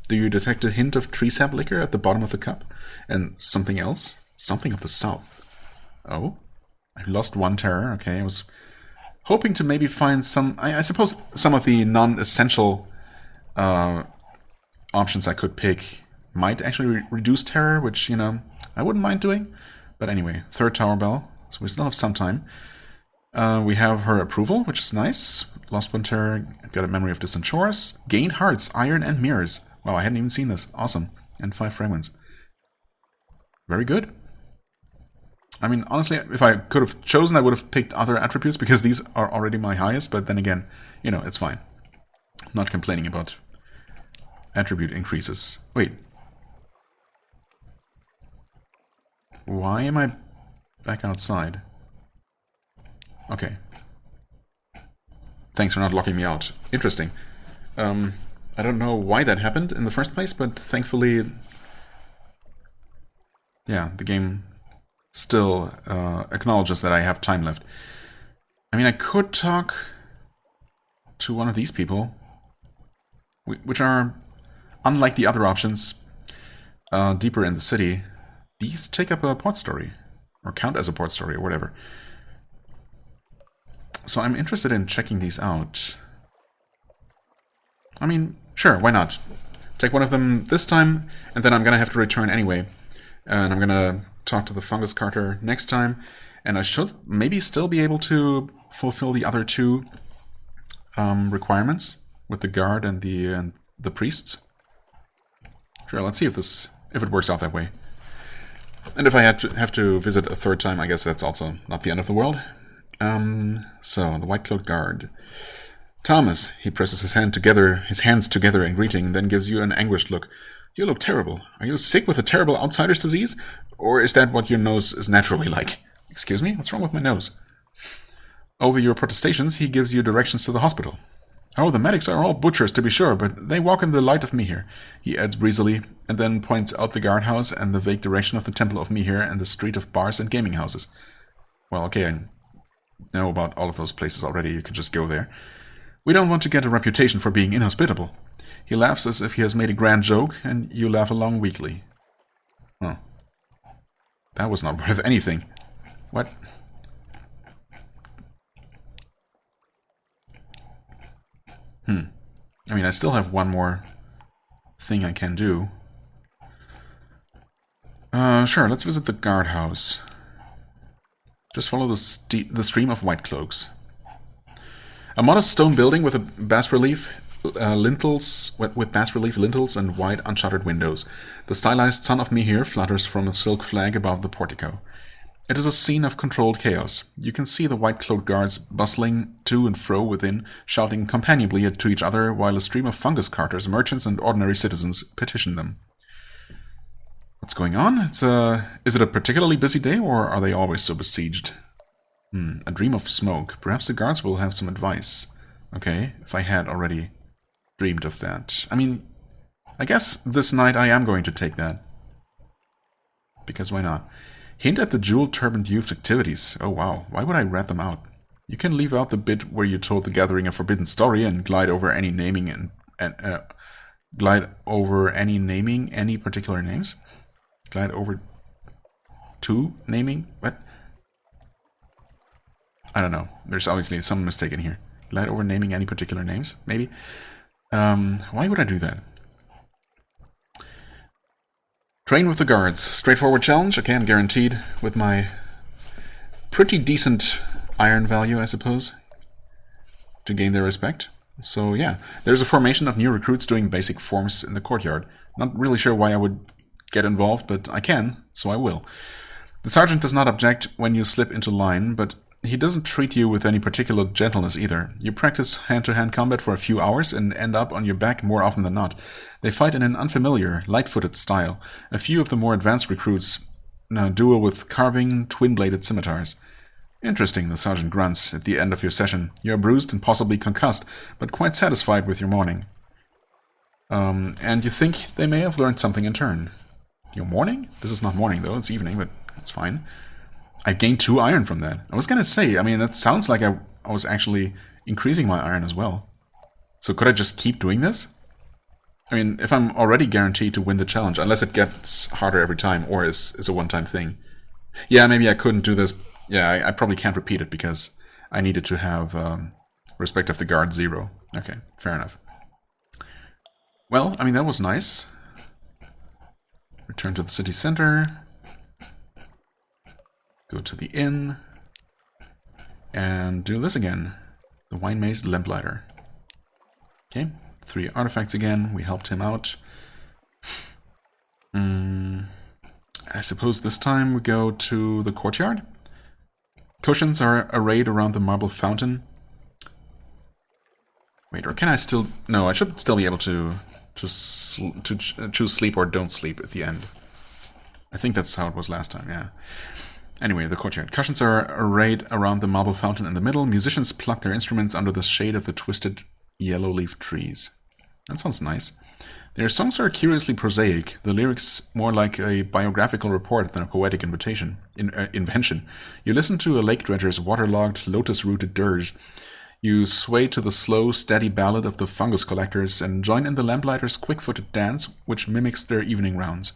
Do you detect a hint of tree sap liquor at the bottom of the cup? And something else? Something of the south. Oh? I lost one terror, okay. I was hoping to maybe find some... I suppose some of the non-essential options I could pick might actually reduce terror, which, you know, I wouldn't mind doing. But anyway, third tower bell, so we still have some time. We have her approval, which is nice. Lost one terror, got a memory of distant shores. Gained hearts, iron, and mirrors. Wow, I hadn't even seen this. Awesome. And 5 fragments. Very good. I mean, honestly, if I could have chosen, I would have picked other attributes, because these are already my highest, but then again, you know, it's fine. I'm not complaining about attribute increases. Wait. Why am I back outside? Okay. Thanks for not locking me out. Interesting. I don't know why that happened in the first place, but thankfully, yeah, the game still acknowledges that I have time left. I mean, I could talk to one of these people, which are, unlike the other options, deeper in the city. These take up a port story, or count as a port story, or whatever. So I'm interested in checking these out. I mean, sure, why not? Take one of them this time, and then I'm gonna have to return anyway. And I'm gonna talk to the fungus carter next time, and I should maybe still be able to fulfill the other two requirements with the guard and the priests. Sure, let's see if it works out that way. And if I have to visit a third time, I guess that's also not the end of the world. So the white-cloaked guard. Thomas, he presses his hands together in greeting, then gives you an anguished look. You look terrible. Are you sick with a terrible outsider's disease? Or is that what your nose is naturally like? Excuse me? What's wrong with my nose? Over your protestations, he gives you directions to the hospital. Oh, the medics are all butchers, to be sure, but they walk in the light of Mihir, he adds breezily, and then points out the guardhouse and the vague direction of the Temple of Mihir and the street of bars and gaming houses. Well, okay, I know about all of those places already, you could just go there. We don't want to get a reputation for being inhospitable. He laughs as if he has made a grand joke, and you laugh along weakly. Oh. That was not worth anything. What? I mean, I still have one more thing I can do. Sure, let's visit the guardhouse. Just follow the stream of white cloaks. A modest stone building with a bas-relief lintels and wide unshuttered windows. The stylized sun of Mihir flutters from a silk flag above the portico. It is a scene of controlled chaos. You can see the white-cloaked guards bustling to and fro within, shouting companionably to each other, while a stream of fungus carters, merchants, and ordinary citizens petition them. What's going on? Is it a particularly busy day, or are they always so besieged? A dream of smoke. Perhaps the guards will have some advice. Okay, if I had already dreamed of that. I mean, I guess this night I am going to take that. Because why not? Hint at the jewel-turbaned youth's activities. Oh wow, why would I rat them out? You can leave out the bit where you told the gathering a forbidden story and glide over any naming any particular names? Glide over to naming? What? I don't know. There's obviously some mistake in here. Glide over naming any particular names? Maybe? Why would I do that? Train with the guards. Straightforward challenge. Again, guaranteed with my pretty decent iron value, I suppose, to gain their respect. So yeah, there's a formation of new recruits doing basic forms in the courtyard. Not really sure why I would get involved, but I can, so I will. The sergeant does not object when you slip into line, but he doesn't treat you with any particular gentleness either. You practice hand-to-hand combat for a few hours and end up on your back more often than not. They fight in an unfamiliar, light-footed style. A few of the more advanced recruits duel with carving, twin-bladed scimitars. Interesting, the sergeant grunts at the end of your session. You are bruised and possibly concussed, but quite satisfied with your morning. And you think they may have learned something in turn. Your morning? This is not morning, though. It's evening, but it's fine. I gained 2 iron from that. I was gonna say, I mean, that sounds like I was actually increasing my iron as well. So could I just keep doing this? I mean, if I'm already guaranteed to win the challenge, unless it gets harder every time, or is a one-time thing. Yeah, maybe I couldn't do this. Yeah, I probably can't repeat it because I needed to have respect of the guard 0. Okay, fair enough. Well, I mean, that was nice. Return to the city center. Go to the inn. And do this again. The wine maze lamplighter. Okay, 3 artifacts again. We helped him out. I suppose this time we go to the courtyard. Cushions are arrayed around the marble fountain. Wait, or can I still... No, I should still be able to choose sleep or don't sleep at the end. I think that's how it was last time, yeah. Anyway, the courtyard. Cushions are arrayed around the marble fountain in the middle. Musicians pluck their instruments under the shade of the twisted yellow leaf trees. That sounds nice. Their songs are curiously prosaic, the lyrics more like a biographical report than a poetic invention. You listen to a lake dredger's waterlogged, lotus-rooted dirge. You sway to the slow, steady ballad of the fungus collectors and join in the lamplighters' quick-footed dance, which mimics their evening rounds.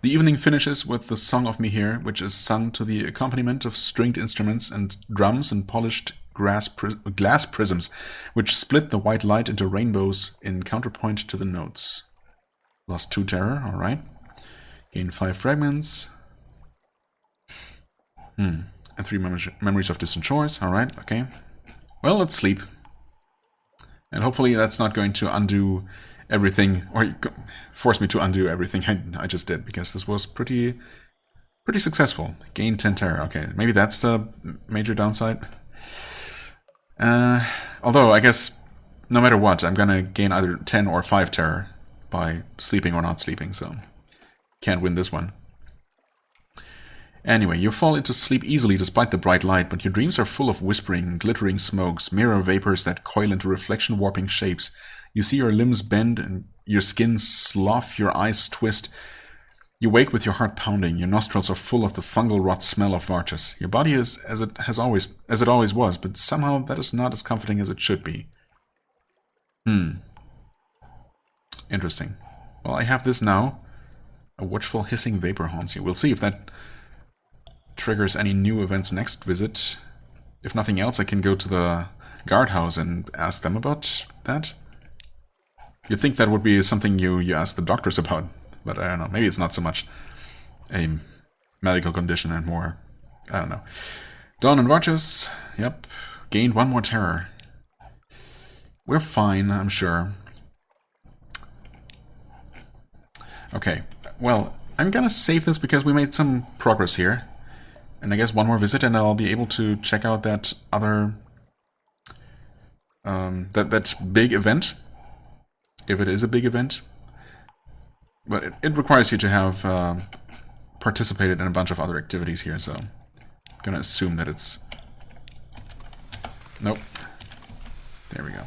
The evening finishes with the Song of Mihir, which is sung to the accompaniment of stringed instruments and drums and polished glass prisms, which split the white light into rainbows in counterpoint to the notes. Lost 2 terror, alright. Gain 5 fragments. And 3 memories of distant shores, alright, okay. Well, let's sleep. And hopefully that's not going to undo everything, or force me to undo everything I just did, because this was pretty successful. Gain 10 terror, okay. Maybe that's the major downside. Although, I guess, no matter what, I'm gonna gain either 10 or 5 terror by sleeping or not sleeping, so can't win this one. Anyway, you fall into sleep easily despite the bright light, but your dreams are full of whispering, glittering smokes, mirror vapors that coil into reflection-warping shapes. You see your limbs bend and your skin slough, your eyes twist. You wake with your heart pounding. Your nostrils are full of the fungal rot smell of Varchas. Your body is as it always was, but somehow that is not as comforting as it should be. Interesting. Well, I have this now. A watchful hissing vapor haunts you. We'll see if that triggers any new events next visit. If nothing else, I can go to the guardhouse and ask them about that. You'd think that would be something you ask the doctors about, but I don't know. Maybe it's not so much a medical condition and more, I don't know. Dawn and Varchas, yep. Gained 1 more terror. We're fine, I'm sure. Okay, well, I'm gonna save this because we made some progress here. And I guess 1 more visit and I'll be able to check out that other... that big event. If it is a big event. But it requires you to have participated in a bunch of other activities here, so I'm gonna assume that it's... Nope. There we go.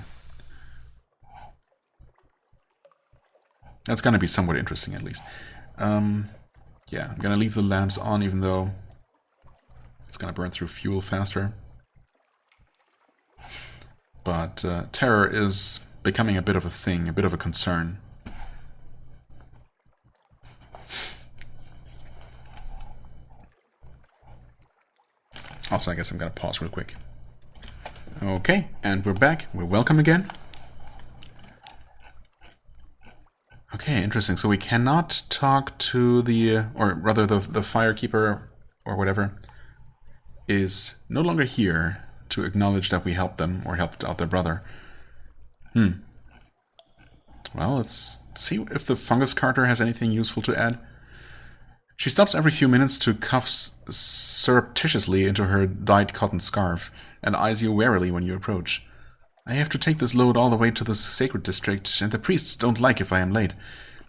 That's gonna be somewhat interesting, at least. Yeah, I'm gonna leave the lamps on, even though it's gonna burn through fuel faster. But terror is becoming a bit of a thing, a bit of a concern. Also, I guess I'm gonna pause real quick. Okay, and we're back. We're welcome again. Okay, interesting. So we cannot talk to the, or rather the firekeeper or whatever is no longer here to acknowledge that we helped them or helped out their brother. Well, let's see if the fungus carter has anything useful to add. She stops every few minutes to cuff surreptitiously into her dyed cotton scarf and eyes you warily when you approach. I have to take this load all the way to the sacred district, and the priests don't like if I am late.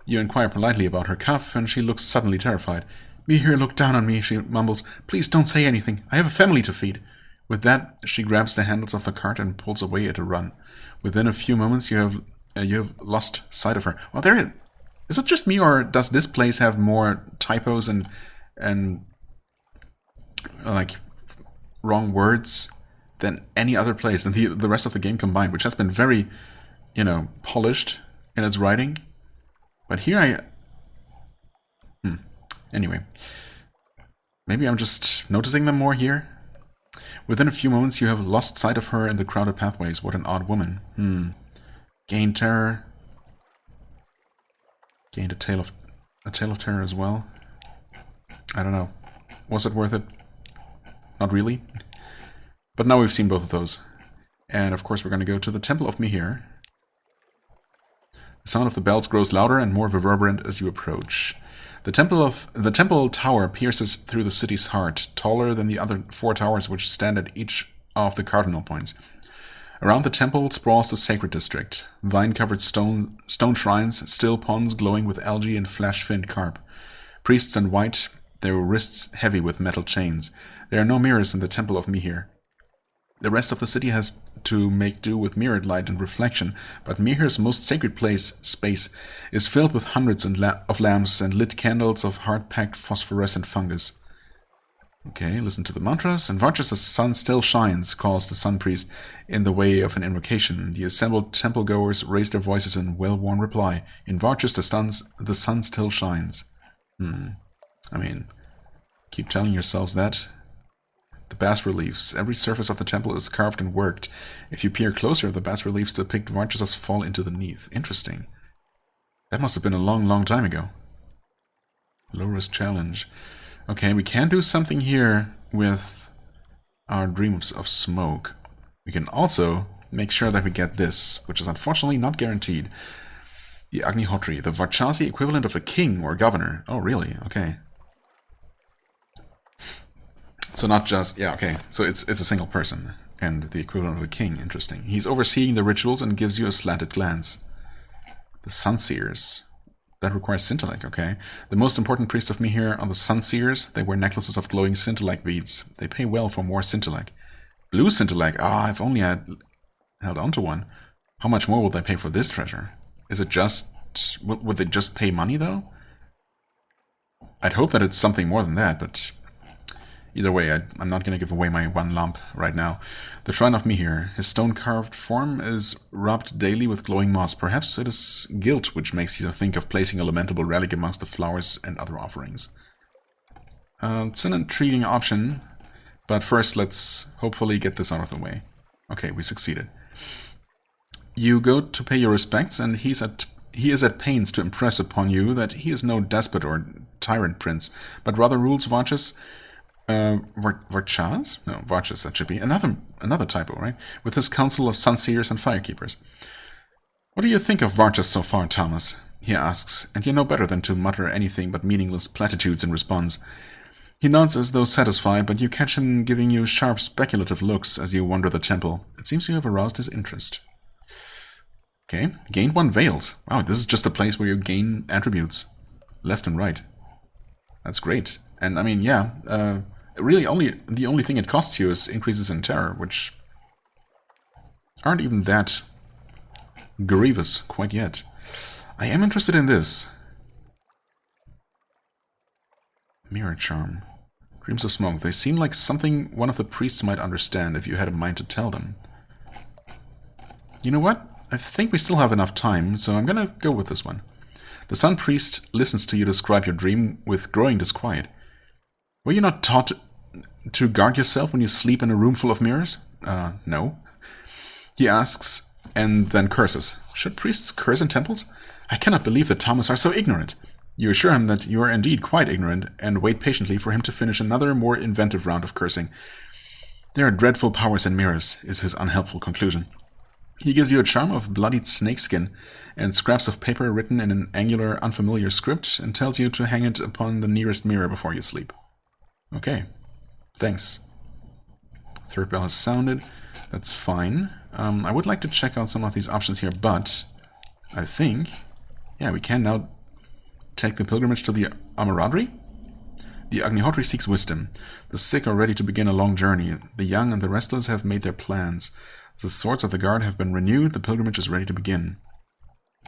You inquire politely about her cuff, and she looks suddenly terrified. Mihir, look down on me, she mumbles. Please don't say anything. I have a family to feed. With that, she grabs the handles of the cart and pulls away at a run. Within a few moments, you have lost sight of her. Well, there is it just me, or does this place have more typos and like wrong words than any other place, than the rest of the game combined, which has been very, polished in its writing. But here Anyway. Maybe I'm just noticing them more here. Within a few moments, you have lost sight of her in the crowded pathways. What an odd woman. Gained terror. Gained a tale of terror as well. I don't know. Was it worth it? Not really. But now we've seen both of those. And of course we're going to go to the Temple of Mihir. The sound of the bells grows louder and more reverberant as you approach. The temple tower pierces through the city's heart, taller than the other 4 towers which stand at each of the cardinal points. Around the temple sprawls the sacred district. Vine-covered stone shrines, still ponds glowing with algae and flash-finned carp. Priests in white, their wrists heavy with metal chains. There are no mirrors in the Temple of Mihir. The rest of the city has to make do with mirrored light and reflection, but Mihir's most sacred space is filled with hundreds of lamps and lit candles of hard-packed phosphorescent fungus. Okay, listen to the mantras. In Varchas, the sun still shines, calls the sun priest in the way of an invocation. The assembled temple-goers raise their voices in well-worn reply. In Varchas, the sun still shines. I mean, keep telling yourselves that. The bas-reliefs. Every surface of the temple is carved and worked. If you peer closer, the bas-reliefs depict Varchas' fall into the Neath. Interesting. That must have been a long, long time ago. Low-risk challenge. Okay, we can do something here with our dreams of smoke. We can also make sure that we get this, which is unfortunately not guaranteed. The Agnihotri, the Varchasi equivalent of a king or governor. Oh, really? Okay. So not just... Yeah, okay. So it's a single person, and the equivalent of a king. Interesting. He's overseeing the rituals and gives you a slanted glance. The Sunseers. That requires Scintillate, okay. The most important priests of Mihir are the Sunseers. They wear necklaces of glowing Scintillate beads. They pay well for more Scintillate. Blue Scintillate. Ah, I've only held on to one. How much more will they pay for this treasure? Is it just... Would they just pay money, though? I'd hope that it's something more than that, but... Either way, I'm not going to give away my one lump right now. The Shrine of Mihir. His stone-carved form is rubbed daily with glowing moss. Perhaps it is guilt which makes you think of placing a lamentable relic amongst the flowers and other offerings. It's an intriguing option, but first let's hopefully get this out of the way. Okay, we succeeded. You go to pay your respects, and he is at pains to impress upon you that he is no despot or tyrant prince, but rather rules Varchas... Varchas? No, Varchas, that should be. Another typo, right? With his council of Sunseers and Firekeepers. What do you think of Varchas so far, Thomas? He asks, and you know better than to mutter anything but meaningless platitudes in response. He nods as though satisfied, but you catch him giving you sharp speculative looks as you wander the temple. It seems you have aroused his interest. Okay, gained 1 Veils. Wow, this is just a place where you gain attributes. Left and right. That's great. And I mean, yeah, really the only thing it costs you is increases in terror, which aren't even that grievous quite yet. I am interested in this. Mirror Charm. Dreams of Smoke. They seem like something one of the priests might understand if you had a mind to tell them. You know what? I think we still have enough time, so I'm gonna go with this one. The Sun Priest listens to you describe your dream with growing disquiet. Were you not taught to guard yourself when you sleep in a room full of mirrors? No. He asks, and then curses. Should priests curse in temples? I cannot believe that Thomas are so ignorant. You assure him that you are indeed quite ignorant, and wait patiently for him to finish another, more inventive round of cursing. There are dreadful powers in mirrors, is his unhelpful conclusion. He gives you a charm of bloodied snakeskin and scraps of paper written in an angular, unfamiliar script, and tells you to hang it upon the nearest mirror before you sleep. Okay. Thanks. Third bell has sounded. That's fine. I would like to check out some of these options here, but I think, yeah, we can now take the pilgrimage to the Amaradri. The Agnihotri seeks wisdom. The sick are ready to begin a long journey. The young and the restless have made their plans. The swords of the guard have been renewed. The pilgrimage is ready to begin.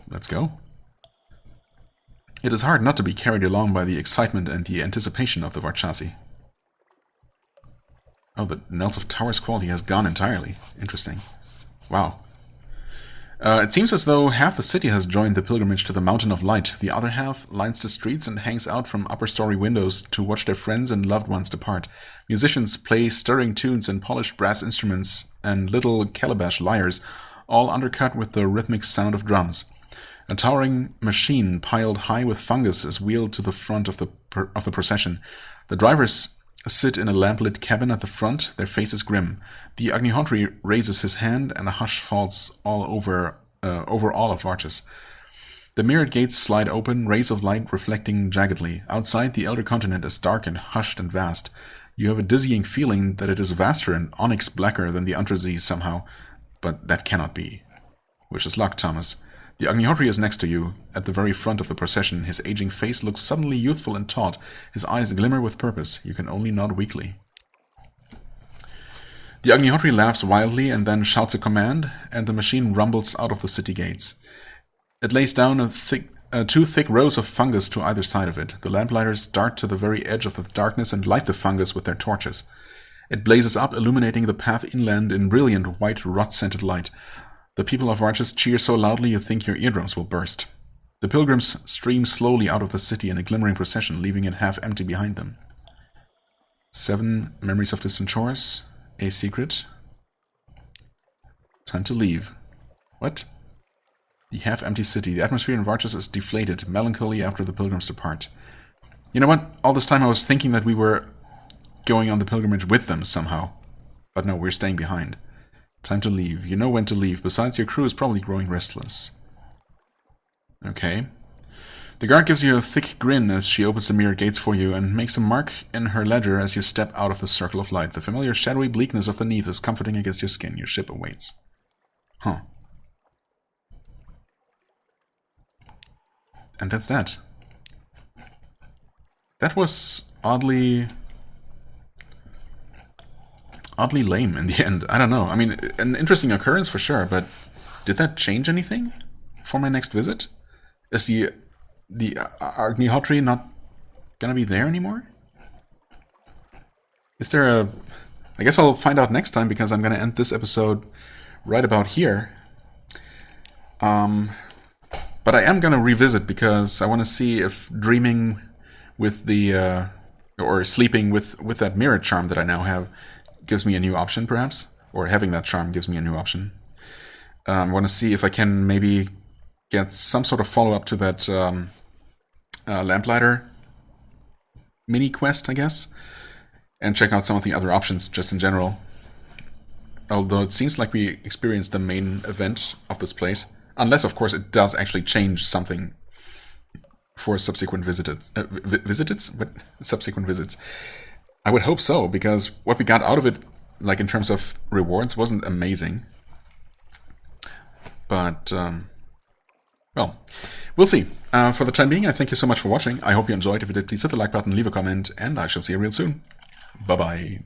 Let's go. It is hard not to be carried along by the excitement and the anticipation of the Varchasi. Oh, the Knells of Towers quality has gone entirely. Interesting. Wow. It seems as though half the city has joined the pilgrimage to the Mountain of Light. The other half lines the streets and hangs out from upper-story windows to watch their friends and loved ones depart. Musicians play stirring tunes and polished brass instruments and little calabash lyres, all undercut with the rhythmic sound of drums. A towering machine piled high with fungus is wheeled to the front of the procession. The drivers sit in a lamplit cabin at the front, their faces grim. The Agnihotri raises his hand, and a hush falls over all of Varchas. The mirrored gates slide open, rays of light reflecting jaggedly. Outside, the Elder Continent is dark and hushed and vast. You have a dizzying feeling that it is vaster and onyx blacker than the Untersee somehow, but that cannot be. Wish us luck, Thomas. The Agnihotri is next to you, at the very front of the procession. His aging face looks suddenly youthful and taut. His eyes glimmer with purpose. You can only nod weakly. The Agnihotri laughs wildly and then shouts a command, and the machine rumbles out of the city gates. It lays down two thick rows of fungus to either side of it. The lamplighters dart to the very edge of the darkness and light the fungus with their torches. It blazes up, illuminating the path inland in brilliant white rot-scented light. The people of Varchas cheer so loudly you think your eardrums will burst. The pilgrims stream slowly out of the city in a glimmering procession, leaving it half empty behind them. 7 memories of distant shores. A secret. Time to leave. What? The half-empty city. The atmosphere in Varchas is deflated, melancholy after the pilgrims depart. You know what? All this time I was thinking that we were going on the pilgrimage with them somehow. But no, we're staying behind. Time to leave. You know when to leave. Besides, your crew is probably growing restless. Okay. The guard gives you a thick grin as she opens the mirror gates for you and makes a mark in her ledger as you step out of the circle of light. The familiar shadowy bleakness of the Neath is comforting against your skin. Your ship awaits. Huh. And that's that. That was oddly lame in the end. I don't know. I mean, an interesting occurrence for sure, but did that change anything for my next visit? Is the Agnihotri not gonna be there anymore? Is there a... I guess I'll find out next time, because I'm gonna end this episode right about here. But I am gonna revisit, because I want to see if dreaming with the... or sleeping with that mirror charm that I now have gives me a new option, perhaps? Or having that charm gives me a new option. I want to see if I can maybe get some sort of follow-up to that Lamplighter mini-quest, I guess. And check out some of the other options, just in general. Although it seems like we experienced the main event of this place. Unless, of course, it does actually change something for subsequent visits. Subsequent visits. I would hope so, because what we got out of it, like in terms of rewards, wasn't amazing. But, well, we'll see. For the time being, I thank you so much for watching. I hope you enjoyed. If you did, please hit the like button, leave a comment, and I shall see you real soon. Bye-bye.